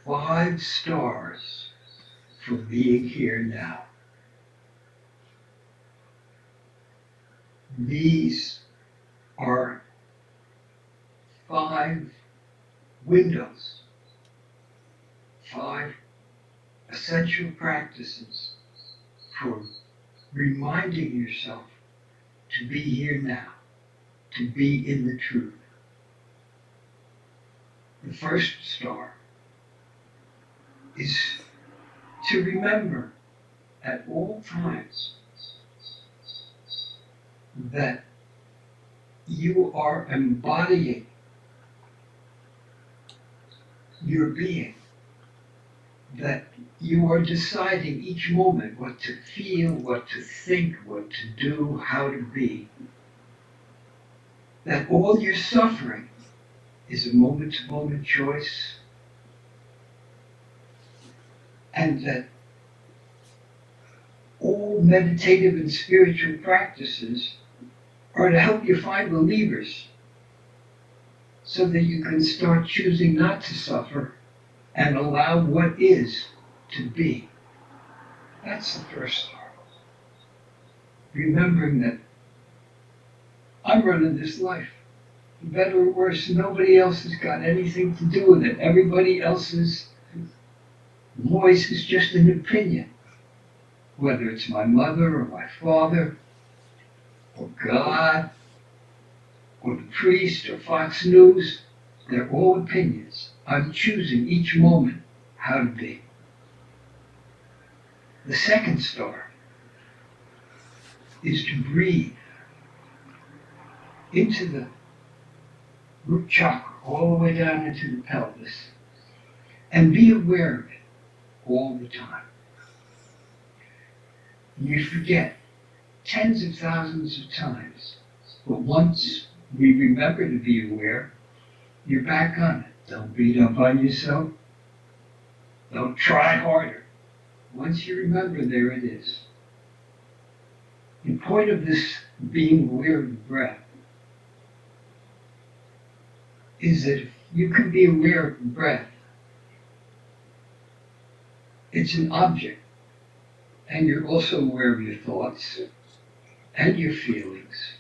5 stars for being here now. These are 5 windows, 5 essential practices for reminding yourself to be here now, to be in the truth. The first star is to remember at all times that you are embodying your being, that you are deciding each moment what to feel, what to think, what to do, how to be. That all your suffering is a moment-to-moment choice, and that all meditative and spiritual practices are to help you find the levers so that you can start choosing not to suffer and allow what is to be. That's the first star. Remembering that I'm running this life. For better or worse, nobody else has got anything to do with it. Everybody else's voice is just an opinion. Whether it's my mother or my father, or God, or the priest, or Fox News, they're all opinions. I'm choosing each moment how to be. The second star is to breathe into the root chakra, all the way down into the pelvis, and be aware of it all the time. You forget tens of thousands of times, but once we remember to be aware, you're back on it. Don't beat up on yourself. Don't try harder. Once you remember, there it is. The point of this being aware of the breath is that if you can be aware of the breath, it's an object, and you're also aware of your thoughts and your feelings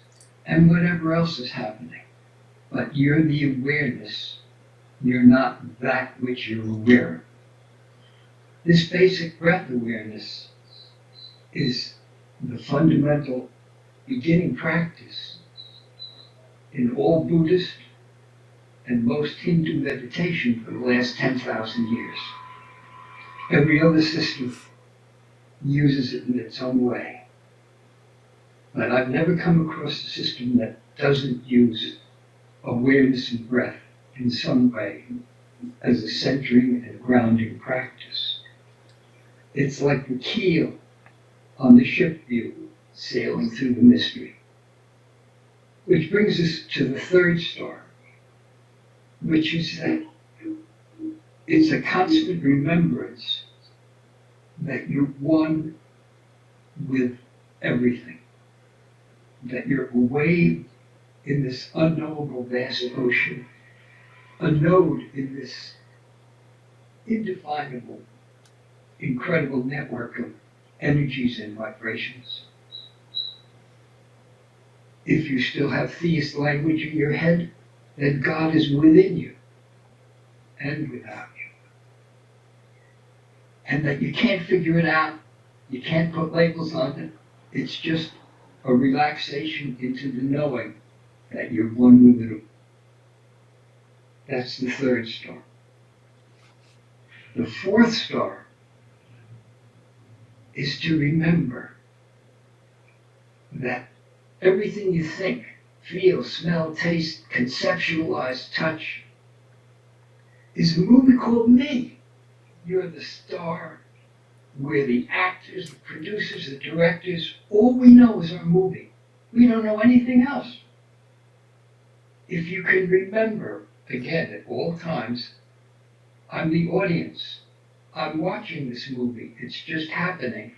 and whatever else is happening. But you're the awareness. You're not that which you're aware of. This basic breath awareness is the fundamental beginning practice in all Buddhist and most Hindu meditation for the last 10,000 years. Every other system uses it in its own way. But I've never come across a system that doesn't use awareness and breath in some way as a centering and grounding practice. It's like the keel on the ship view sailing through the mystery. Which brings us to the third star, which is that it's a constant remembrance that you're one with everything, that you're a wave in this unknowable vast ocean, a node in this indefinable, incredible network of energies and vibrations. If you still have theist language in your head, then God is within you and without you. And that you can't figure it out, you can't put labels on it, it's just a relaxation into the knowing that you're one with it all. That's the third star. The fourth star is to remember that everything you think, feel, smell, taste, conceptualize, touch, is a movie called me. You're the star. We're the actors, the producers, the directors. All we know is our movie. We don't know anything else. If you can remember, again, at all times, I'm the audience. I'm watching this movie. It's just happening.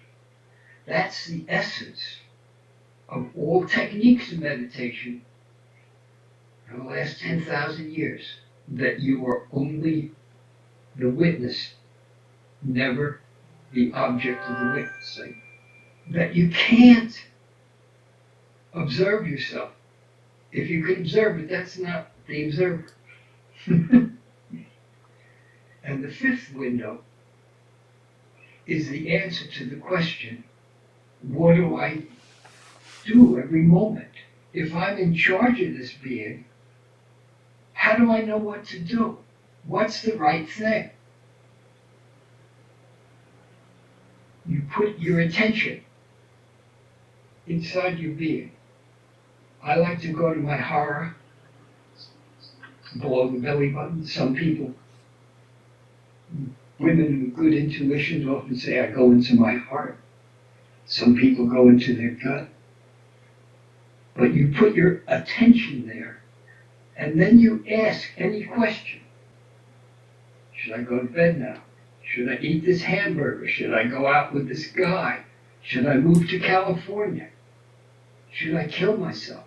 That's the essence of all techniques of meditation for the last 10,000 years, that you are only the witness, never the object of the witnessing. That you can't observe yourself. If you can observe it, that's not the observer. And the fifth window is the answer to the question, what do I do every moment? If I'm in charge of this being, how do I know what to do? What's the right thing? You put your attention inside your being. I like to go to my hara, below the belly button. Some people, women with good intuitions often say, I go into my heart. Some people go into their gut. But you put your attention there, and then you ask any question. Should I go to bed now? Should I eat this hamburger? Should I go out with this guy? Should I move to California? Should I kill myself?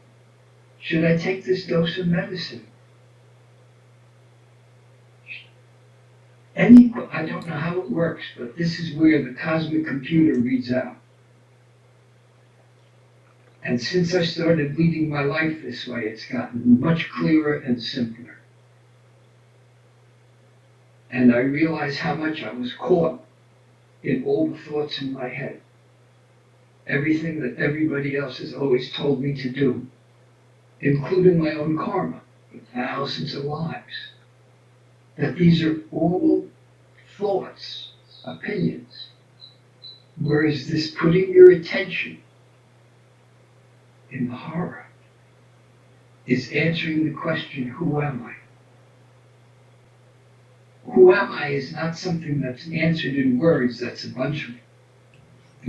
Should I take this dose of medicine? I don't know how it works, but this is where the cosmic computer reads out. And since I started leading my life this way, it's gotten much clearer and simpler. And I realized how much I was caught in all the thoughts in my head. Everything that everybody else has always told me to do, including my own karma, for thousands of lives. That these are all thoughts, opinions. Whereas this putting your attention in the hara is answering the question, who am I? Who am I is not something that's answered in words, that's a bunch of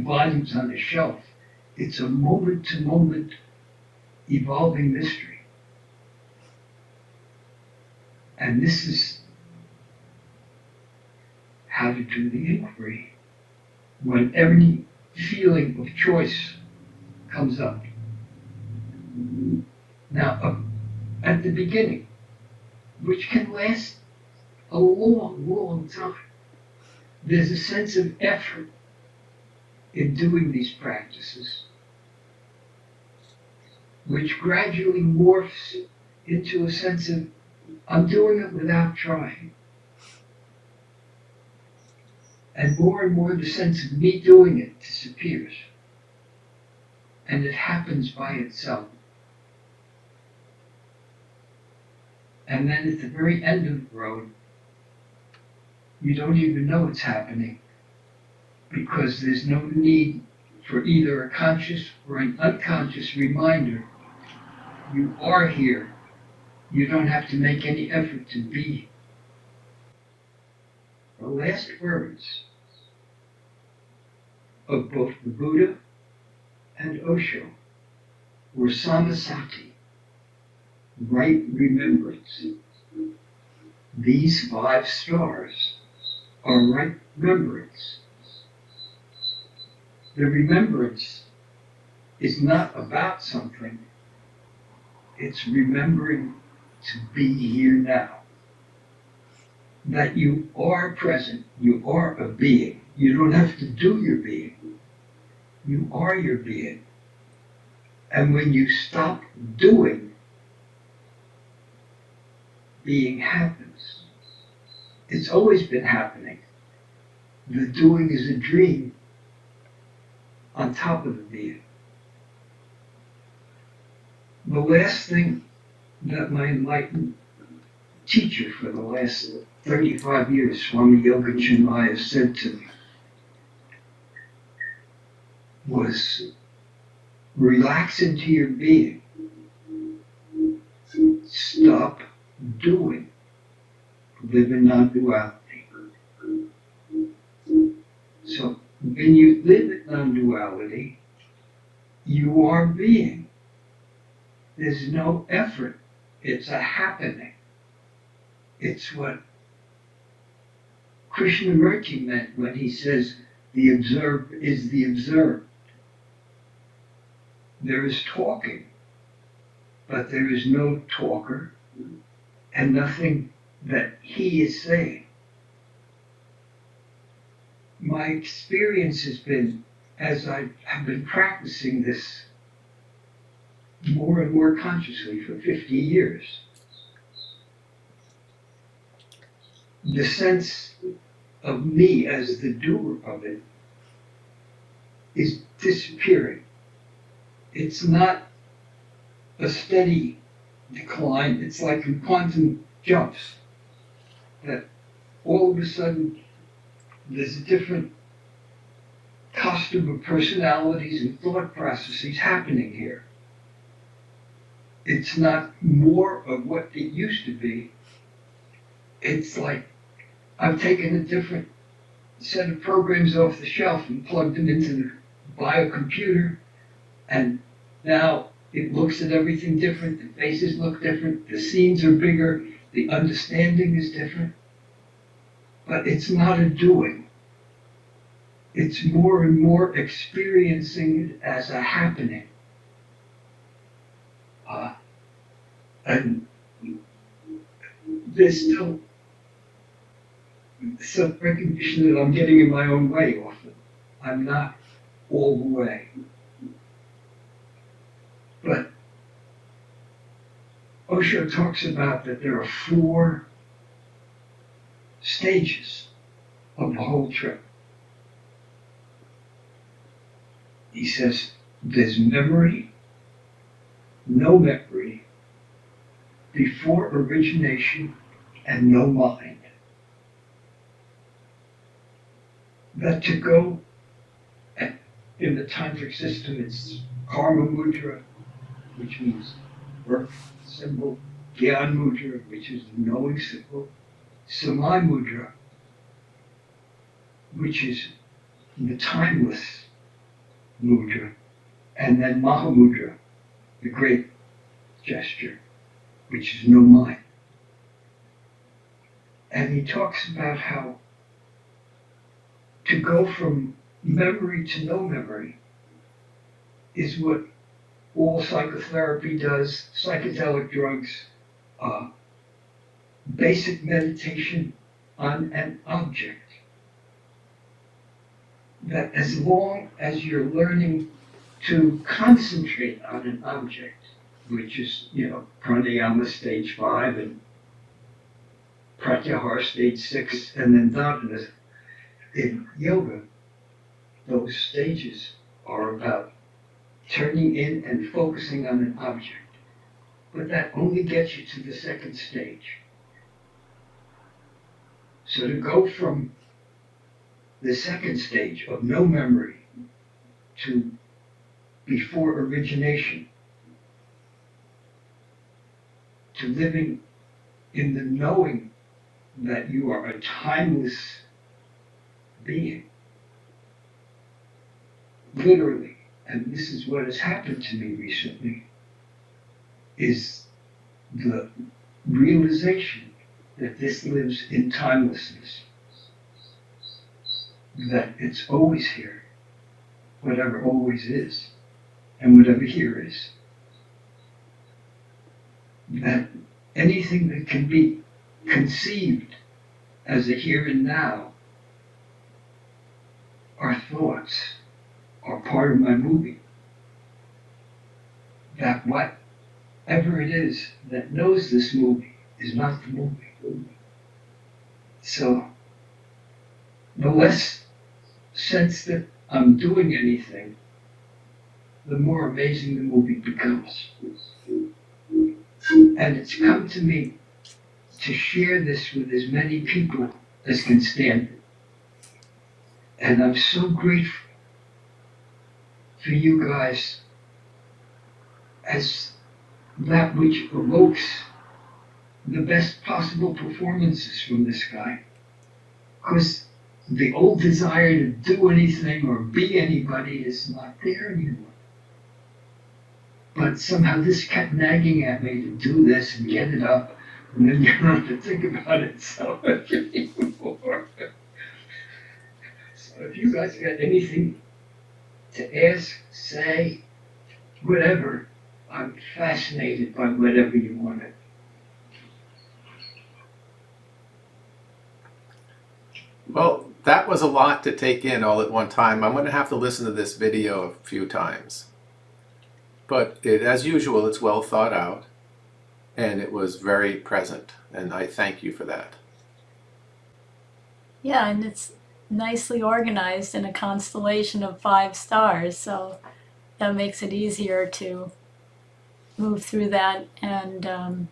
volumes on a shelf. It's a moment-to-moment evolving mystery. And this is how to do the inquiry when every feeling of choice comes up. Now, at the beginning, which can last a long, long time, there's a sense of effort in doing these practices, which gradually morphs into a sense of, I'm doing it without trying. And more the sense of me doing it disappears. And it happens by itself. And then at the very end of the road, you don't even know it's happening, because there's no need for either a conscious or an unconscious reminder. You are here. You don't have to make any effort to be. The last words of both the Buddha and Osho were samasati, right remembrance. These 5 stars are right remembrance. The remembrance is not about something. It's remembering to be here now. That you are present, you are a being. You don't have to do your being. You are your being. And when you stop doing, being happens. It's always been happening. The doing is a dream on top of the being. The last thing that my enlightened teacher for the last 35 years, Swami Anand said to me was, relax into your being. Stop doing. Live in non-duality. So when you live in non-duality, you are being. There's no effort. It's a happening. It's what Krishnamurti meant when he says the observed is the observed. There is talking, but there is no talker and nothing that he is saying. my experience has been, as I have been practicing this more and more consciously for 50 years, the sense of me as the doer of it is disappearing. It's not a steady decline. It's like in quantum jumps, that all of a sudden there's a different costume of personalities and thought processes happening here. It's not more of what it used to be. It's like I've taken a different set of programs off the shelf and plugged them into the biocomputer, and now it looks at everything different. The faces look different. The scenes are bigger. The understanding is different. But it's not a doing. It's more and more experiencing it as a happening. And there's still some recognition that I'm getting in my own way often. I'm not all the way. But Osho talks about that there are 4 stages of the whole trip. He says there's memory, no memory, before origination, and no mind. That to go, in the tantric system, it's karma mudra, which means birth symbol, gyan mudra, which is the knowing symbol, samai mudra, which is the timeless mudra, and then mahamudra, the great gesture, which is no mind. And he talks about how to go from memory to no memory is what all psychotherapy does, psychedelic drugs, basic meditation on an object. That as long as you're learning to concentrate on an object, which is, pranayama stage 5 and pratyahara stage 6, and then dharana. In yoga, those stages are about turning in and focusing on an object. But that only gets you to the second stage. So to go from the second stage of no memory to before origination, to living in the knowing that you are a timeless being, literally, and this is what has happened to me recently, is the realization that this lives in timelessness, that it's always here, whatever always is, and whatever here is. That anything that can be conceived as a here and now are thoughts, are part of my movie. That whatever it is that knows this movie is not the movie. So the less sense that I'm doing anything, the more amazing the movie becomes. And it's come to me to share this with as many people as can stand it. And I'm so grateful for you guys as that which evokes the best possible performances from this guy. Because the old desire to do anything or be anybody is not there anymore. But somehow this kept nagging at me to do this and get it up, and then you don't have to think about it so much anymore. So if you guys got anything to ask, say, whatever, I'm fascinated by whatever you want to. Well, That was a lot to take in all at one time. I'm going to have to listen to this video a few times. But as usual, it's well thought out, and it was very present, and I thank you for that. Yeah, and it's nicely organized in a constellation of 5 stars, so that makes it easier to move through that and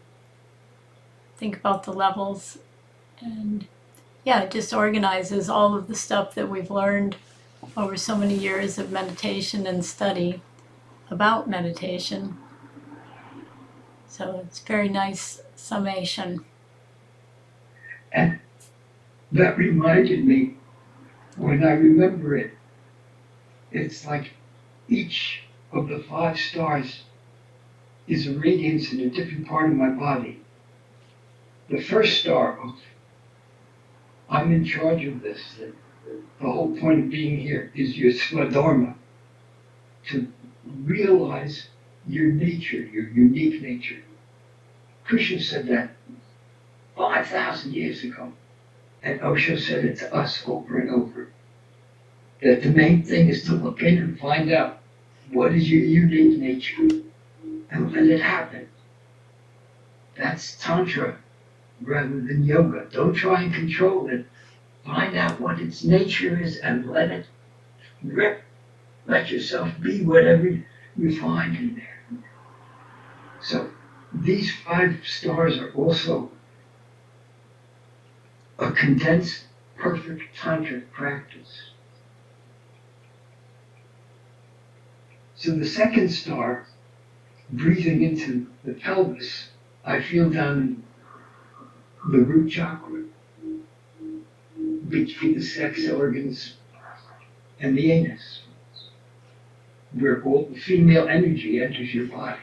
think about the levels. And yeah, it just organizes all of the stuff that we've learned over so many years of meditation and study about meditation. So it's very nice summation. And that reminded me, when I remember it, it's like each of the 5 stars is a radiance in a different part of my body. The first star of, I'm in charge of this. The whole point of being here is your swadharma, to realize your nature, your unique nature. Krishna said that 5,000 years ago, and Osho said it to us over and over, that the main thing is to look in and find out what is your unique nature and let it happen. That's Tantra rather than yoga. Don't try and control it. Find out what its nature is and let it rip. Let yourself be whatever you find in there. So these 5 stars are also a condensed, perfect tantric practice. So the second star, breathing into the pelvis, I feel down in the root chakra, between the sex organs and the anus, where all the female energy enters your body.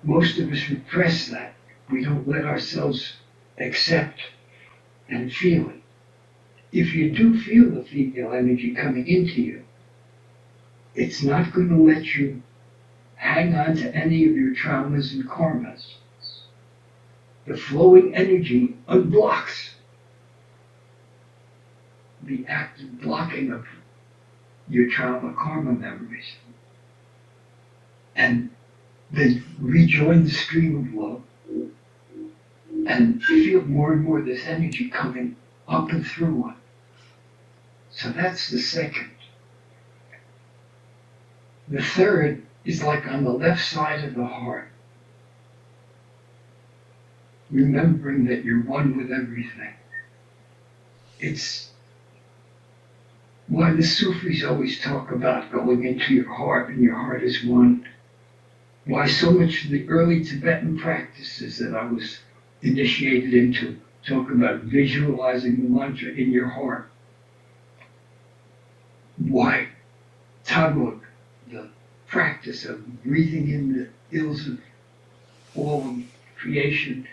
Most of us repress that. We don't let ourselves accept and feel it. If you do feel the female energy coming into you, it's not going to let you hang on to any of your traumas and karmas. The flowing energy unblocks the active blocking of your trauma karma memories. And then rejoin the stream of love and feel more and more this energy coming up and through one. So that's the second. The third is like on the left side of the heart, remembering that you're one with everything. It's why the Sufis always talk about going into your heart and your heart is one. Why so much of the early Tibetan practices that I was initiated into talk about visualizing the mantra in your heart. Why Tagot, the practice of breathing in the ills of all of creation,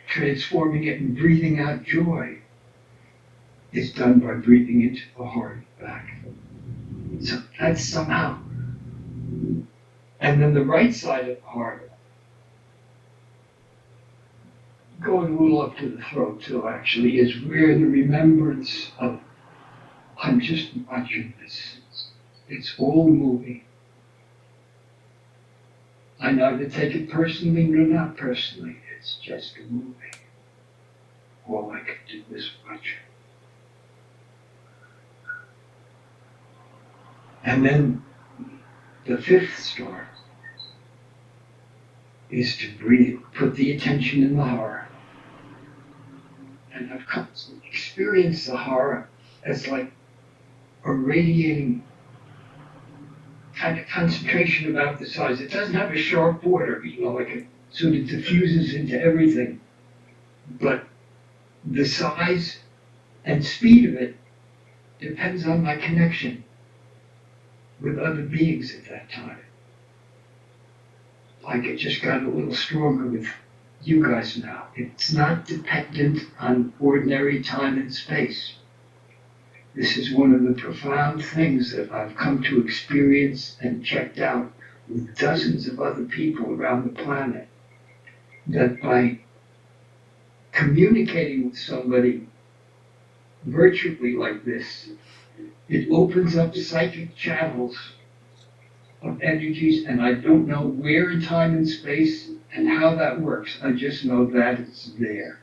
transforming it and breathing out joy, is done by breathing into the heart back. So that's somehow. And then the right side of the heart, going a little up to the throat too, actually, is where the remembrance of I'm just watching this. It's all moving. I neither take it personally nor not personally. It's just moving. All I can do is watch. And then the fifth star is to breathe, put the attention in the heart. And I've come to experience the heart as like a radiating kind of concentration about the size. It doesn't have a sharp border, like it sort of diffuses into everything. But the size and speed of it depends on my connection with other beings at that time. Like it just got a little stronger with you guys now. It's not dependent on ordinary time and space. This is one of the profound things that I've come to experience and checked out with dozens of other people around the planet. That by communicating with somebody virtually like this. It opens up psychic channels of energies, and I don't know where in time and space and how that works. I just know that it's there.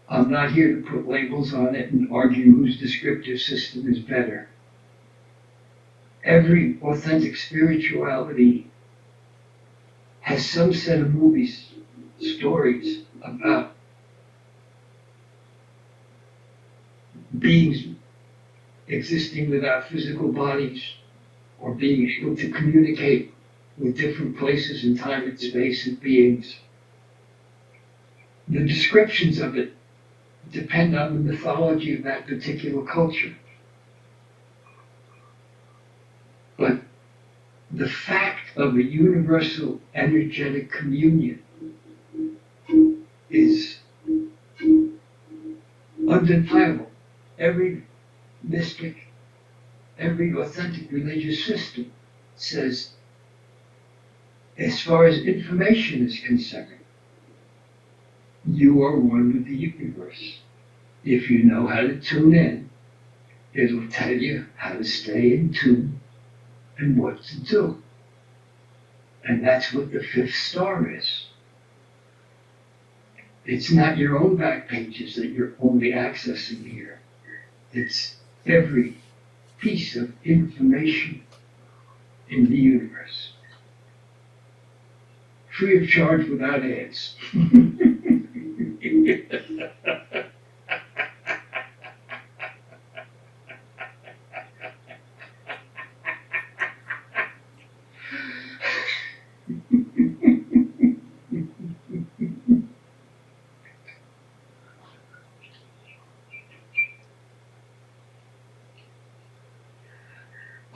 I'm not here to put labels on it and argue whose descriptive system is better. Every authentic spirituality has some set of movies, stories about beings existing without physical bodies, or being able to communicate with different places in time and space and beings. The descriptions of it depend on the mythology of that particular culture. But the fact of a universal energetic communion is undeniable. Every mystic, every authentic religious system says, as far as information is concerned, you are one with the universe. If you know how to tune in, it'll tell you how to stay in tune and what to do. And that's what the fifth star is. It's not your own back pages that you're only accessing here. It's every piece of information in the universe. Free of charge, without ads.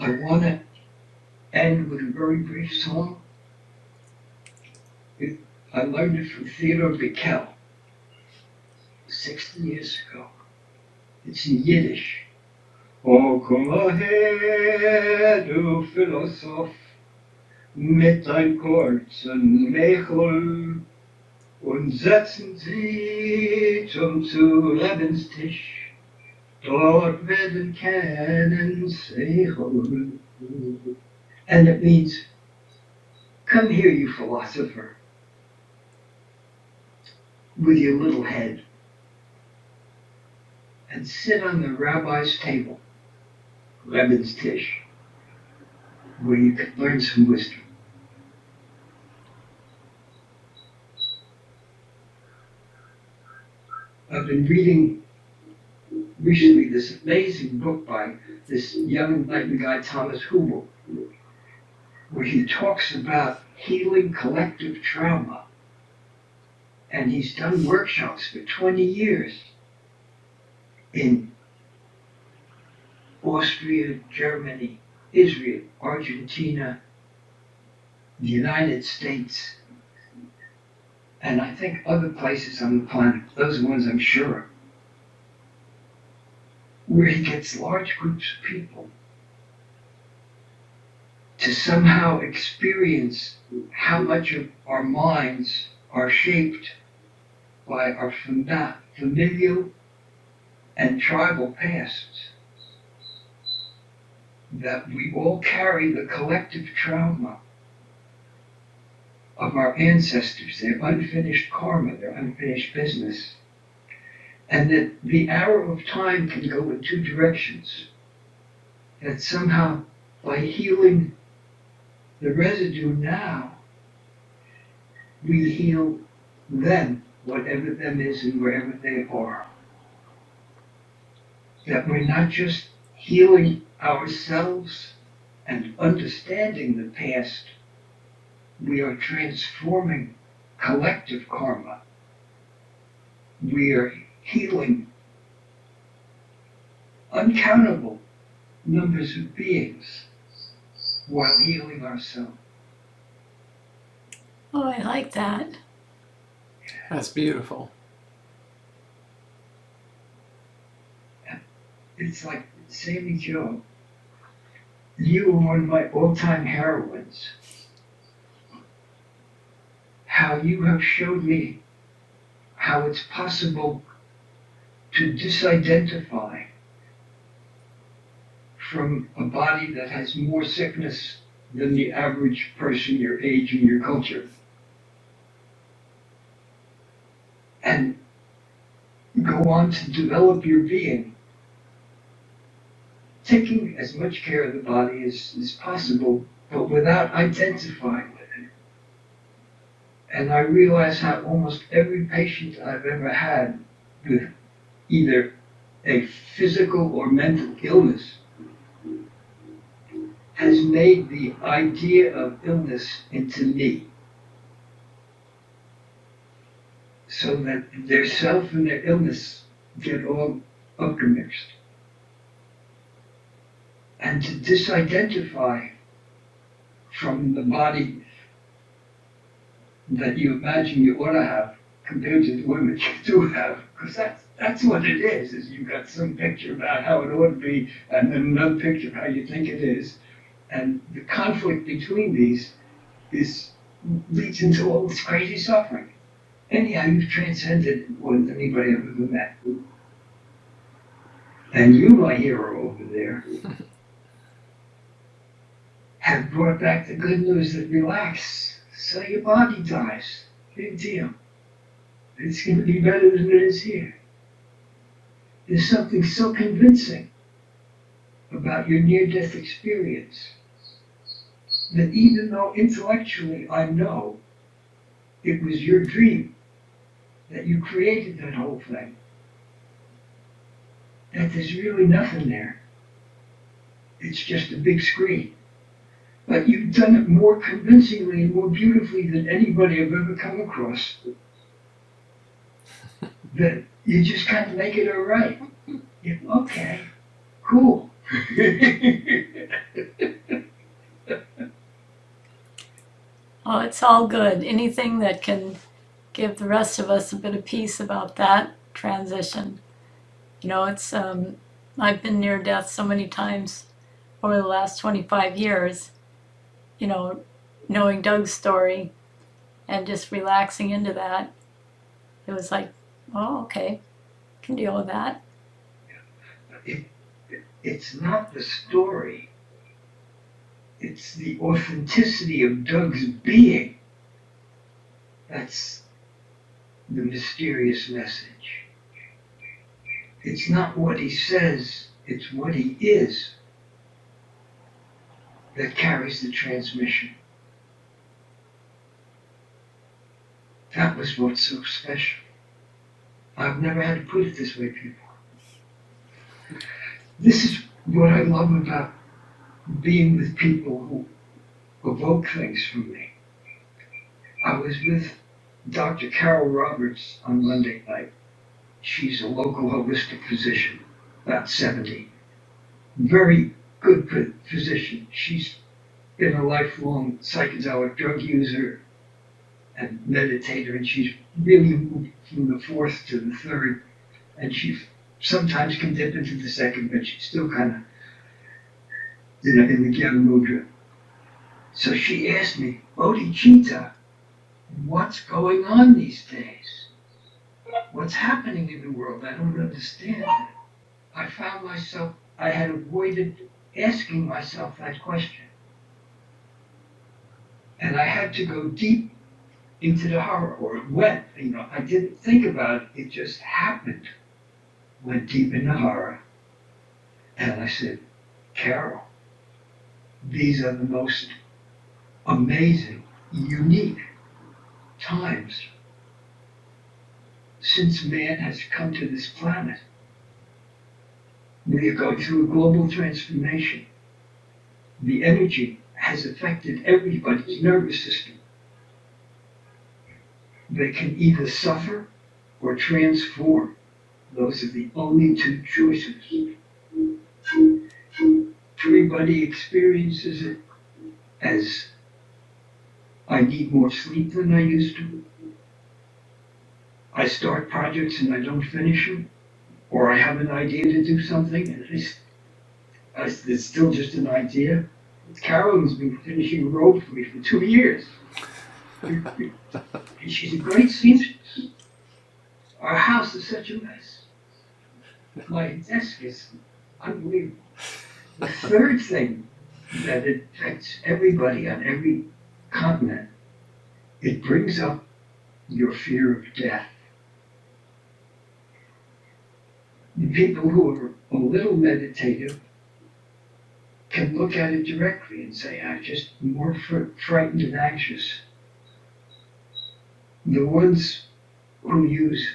I want to end with a very brief song. I learned it from Theodore Bickel 60 years ago. It's in Yiddish. O komm her, du Philosoph, mit dein kurzen Mechel, und setzen Sie zu Lebenstisch, dort werden kennen Sechel. And it means, come here, you philosopher, with your little head, and sit on the rabbi's table, Rebbe's Tish, where you can learn some wisdom. I've been reading recently this amazing book by this young enlightened guy, Thomas Hubel, where he talks about healing collective trauma. And he's done workshops for 20 years in Austria, Germany, Israel, Argentina, the United States, and I think other places on the planet. Those are ones I'm sure of, where he gets large groups of people to somehow experience how much of our minds are shaped by our familial and tribal pasts. That we all carry the collective trauma of our ancestors, their unfinished karma, their unfinished business. And that the arrow of time can go in two directions. That somehow, by healing the residue now, we heal them, whatever them is and wherever they are. That we're not just healing ourselves and understanding the past, we are transforming collective karma. We are healing uncountable numbers of beings while healing ourselves. Oh, I like that. That's beautiful. It's like Sammy Joe. You were one of my all-time heroines. How you have showed me how it's possible to disidentify from a body that has more sickness than the average person your age and your culture. And go on to develop your being, taking as much care of the body as possible, but without identifying with it. And I realize how almost every patient I've ever had with either a physical or mental illness has made the idea of illness into me. So that their self and their illness get all intermixed. And to disidentify from the body that you imagine you ought to have compared to the one that you do have, because that's what it is you've got some picture about how it ought to be and then another picture of how you think it is. And the conflict between these leads into all this crazy suffering. Anyhow, you've transcended more than anybody I've ever met. And you, my hero over there, have brought back the good news that relax, so your body dies. Big deal. It's going to be better than it is here. There's something so convincing about your near-death experience that even though intellectually I know it was your dream, that you created that whole thing, that there's really nothing there. It's just a big screen. But you've done it more convincingly and more beautifully than anybody I've ever come across. That you just kind of make it all right. Okay, cool. Oh, it's all good. Anything that can give the rest of us a bit of peace about that transition. You know, it's I've been near death so many times over the last 25 years, you know, knowing Doug's story and just relaxing into that. It was like, oh, okay, can deal with that. It's not the story. It's the authenticity of Doug's being. That's the mysterious message. It's not what he says, it's what he is that carries the transmission. That was what's so special. I've never had to put it this way before. This is what I love about being with people who evoke things from me. I was with Dr. Carol Roberts on Monday night. She's a local holistic physician, about 70. Very good physician. She's been a lifelong psychedelic drug user and meditator, and she's really moved from the fourth to the third, and she sometimes can dip into the second, but she's still kind of in the Gyana Mudra. So she asked me, Bodhicitta, what's going on these days? What's happening in the world? I don't understand it. I found myself, I had avoided asking myself that question. And I had to go deep into the horror, or it went, I didn't think about it, it just happened. Went deep in the horror. And I said, Carol, these are the most amazing, unique times since man has come to this planet. We are going through a global transformation. The energy has affected everybody's nervous system. They can either suffer or transform. Those are the only two choices. Everybody experiences it as I need more sleep than I used to. I start projects and I don't finish them. Or I have an idea to do something and it's still just an idea. Carolyn's been finishing a robe for me for 2 years. And she's a great seamstress. Our house is such a mess. My desk is unbelievable. The third thing that it affects everybody on every continent, it brings up your fear of death. The people who are a little meditative can look at it directly and say, I'm just more frightened and anxious. The ones who use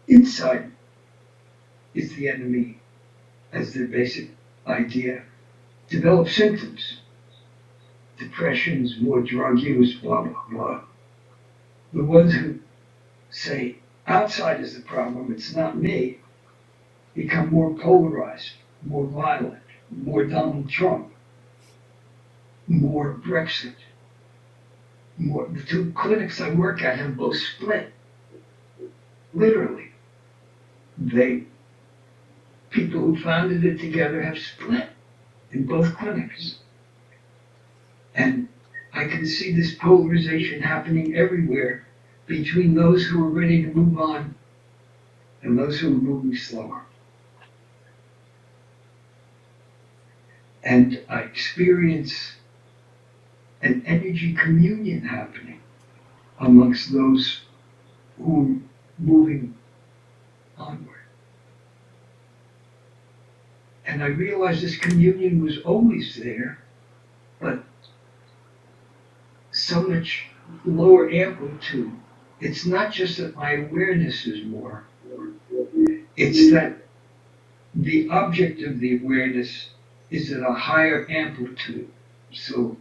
insight is the enemy as their basic idea, develop symptoms. Depressions, more drug use, blah, blah, blah. The ones who say, outside is the problem, it's not me, become more polarized, more violent, more Donald Trump, more Brexit. The two clinics I work at have both split. Literally. People who founded it together have split in both clinics. And I can see this polarization happening everywhere between those who are ready to move on and those who are moving slower. And I experience an energy communion happening amongst those who are moving onward. And I realized this communion was always there, but so much lower amplitude. It's not just that my awareness is more, it's that the object of the awareness is at a higher amplitude. So,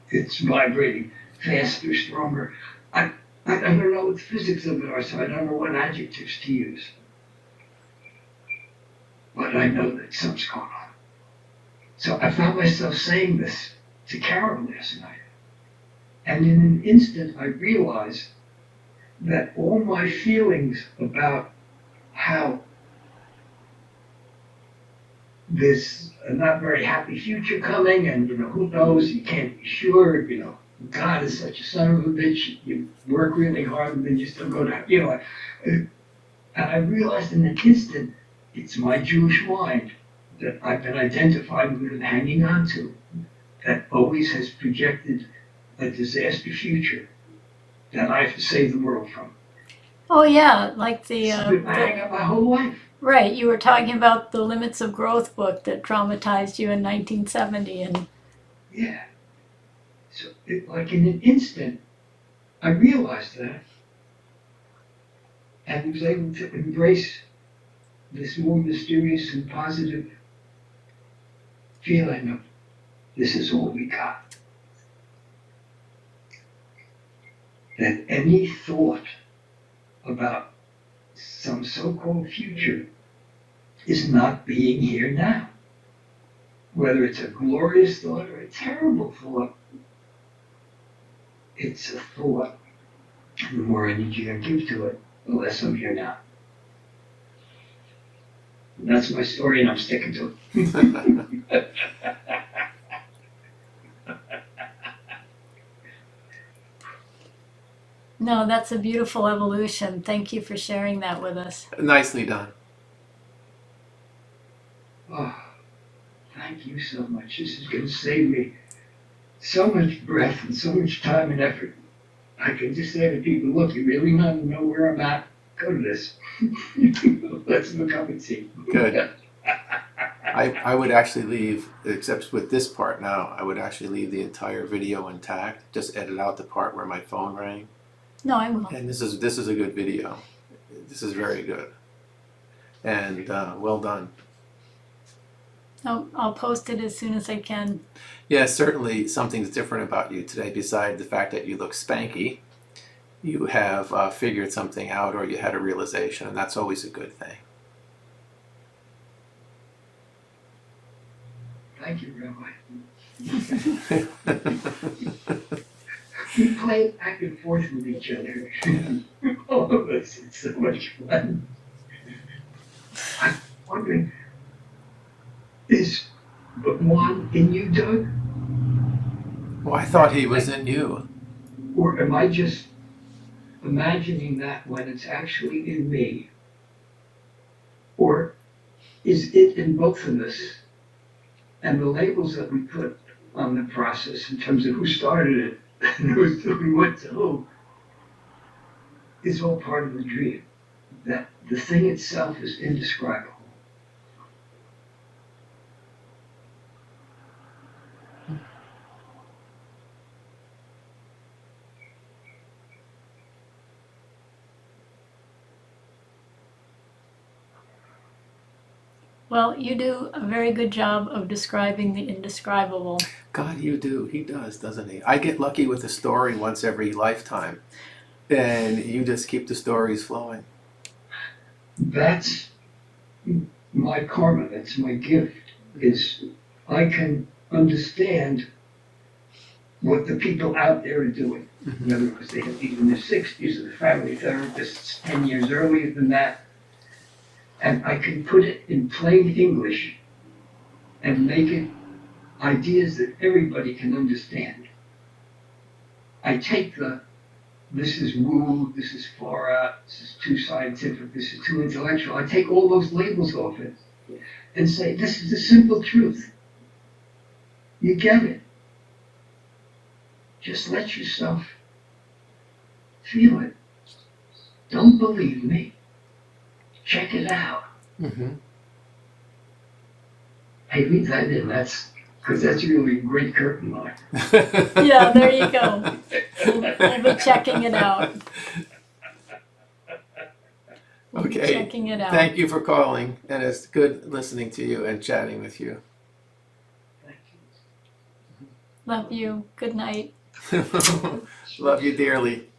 it's vibrating faster, stronger. I don't know what the physics of it are, so I don't know what adjectives to use. But I know that something's going on. So I found myself saying this to Carol last night. And in an instant, I realized that all my feelings about how there's a not very happy future coming, and who knows, you can't be sure, God is such a son of a bitch, you work really hard and then you still go to, and I realized in an instant, it's my Jewish mind that I've been identified with and hanging on to, that always has projected a disaster future that I have to save the world from. Oh yeah, like the I hang out my whole life. right. You were talking about the Limits of Growth book that traumatized you in 1970, and Yeah. So, like in an instant, I realized that, and was able to embrace this more mysterious and positive feeling of this is all we got. That any thought about some so-called future is not being here now. Whether it's a glorious thought or a terrible thought, it's a thought. The more energy I give to it, the less I'm here now. And that's my story, and I'm sticking to it. no, that's a beautiful evolution. Thank you for sharing that with us. Nicely done. Oh, thank you so much. This is going to save me so much breath and so much time and effort. I can just say to people, look, you really want to know where I'm at? Go to this. Let's have a cup of tea. Good. I would actually leave, except with this part now, I would actually leave the entire video intact. Just edit out the part where my phone rang. No, I will. And this is a good video. This is very good. And well done. I'll post it as soon as I can. Yeah, certainly something's different about you today besides the fact that you look spanky. You have figured something out, or you had a realization, and that's always a good thing. Thank you, Rabbi. We play back and forth with each other. All of us, it's so much fun. I'm wondering, is Juan in you, Doug? Well, I thought he was in you. Or am I just imagining that when it's actually in me? Or is it in both of us? And the labels that we put on the process in terms of who started it and who went to who is all part of the dream. That the thing itself is indescribable. Well, you do a very good job of describing the indescribable. God, you do. He does, doesn't he? I get lucky with a story once every lifetime. And you just keep the stories flowing. That's my karma, that's my gift, is I can understand what the people out there are doing. Whether it was they had these in their 60s or the family therapists 10 years earlier than that. And I can put it in plain English and make it ideas that everybody can understand. I take this is woo, this is far out, this is too scientific, this is too intellectual. I take all those labels off it and say, this is the simple truth. You get it. Just let yourself feel it. Don't believe me. Check it out. Mm-hmm. Hey, leave that in. Because that's really a great curtain line. Yeah, there you go. We'll be checking it out. We'll be Okay. checking it out. Thank you for calling, and it's good listening to you and chatting with you. Thank you. Love you. Good night. Love you dearly.